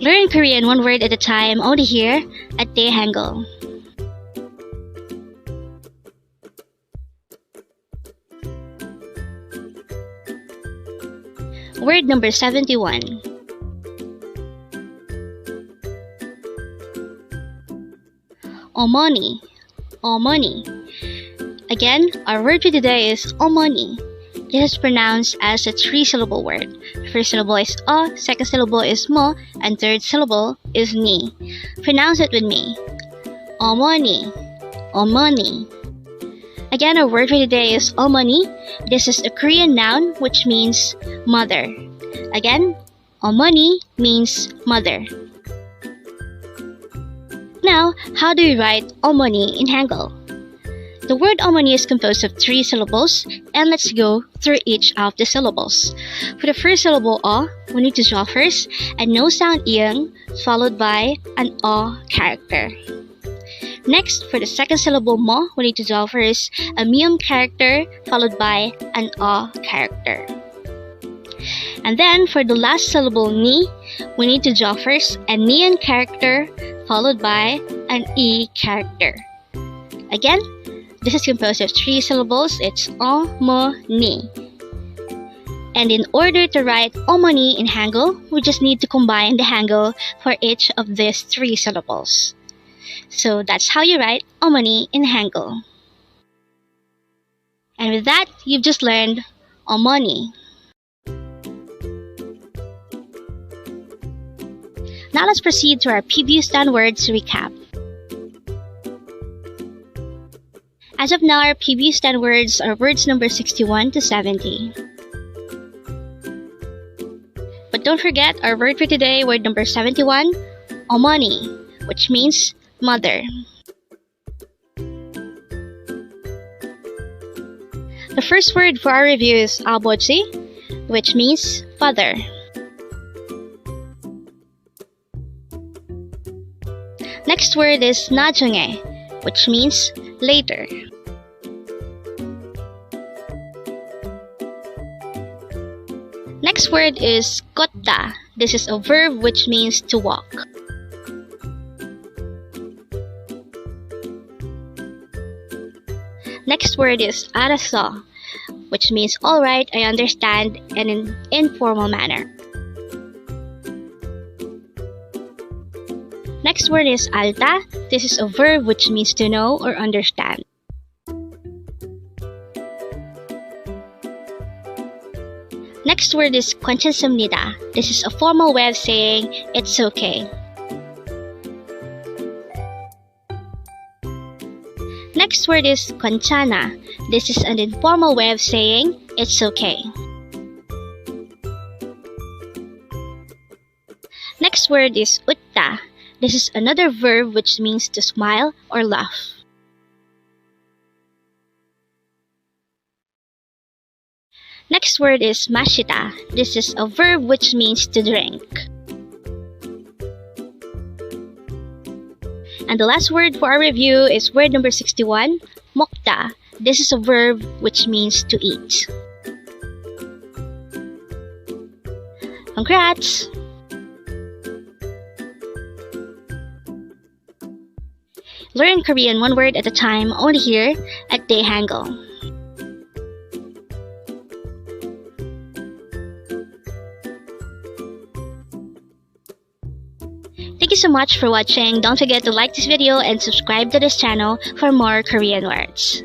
Learn Korean one word at a time only here at Dae-Hangul. Word number 71. 어머니, 어머니. Again, our word for today is 어머니. This is pronounced as a three-syllable word. First syllable is second syllable is mo, and third syllable is ni. Pronounce it with me. 어머니, 어머니. Again, our word for today is 어머니. This is a Korean noun which means mother. Again, 어머니 means mother. Now, how do we write 어머니 in Hangul? The word 어머니 is composed of three syllables, and let's go through each of the syllables. For the first syllable we need to draw first a no sound ing followed by an character. Next, for the second syllable mo, we need to draw first a myeom character followed by an character. And then for the last syllable ni, we need to draw first a nian character followed by an e character. Again, this is composed of three syllables. It's mo, ni. And in order to write 어머니 in Hangul, we just need to combine the Hangul for each of these three syllables. So that's how you write 어머니 in Hangul. And with that, you've just learned 어머니. Now let's proceed to our PBU stand words recap. As of now, our PBU stand words are words number 61 to 70. But don't forget our word for today, word number 71, 어머니, which means mother. The first word for our review is 아버지, which means father. Next word is 나중에, which means later. Next word is 걷다. This is a verb which means to walk. Next word is Araso, which means alright, I understand, in an informal manner. Next word is alta. This is a verb which means to know or understand. Next word is Gwaenchana. This is a formal way of saying it's okay. Next word is Gwaenchana. This is an informal way of saying it's okay. Next word is utta. This is another verb which means to smile or laugh. Next word is 마시다. This is a verb which means to drink. And the last word for our review is word number 61, 먹다. This is a verb which means to eat. Congrats! Learn Korean one word at a time only here at Dae-Hangul. Thank you so much for watching. Don't forget to like this video and subscribe to this channel for more Korean words.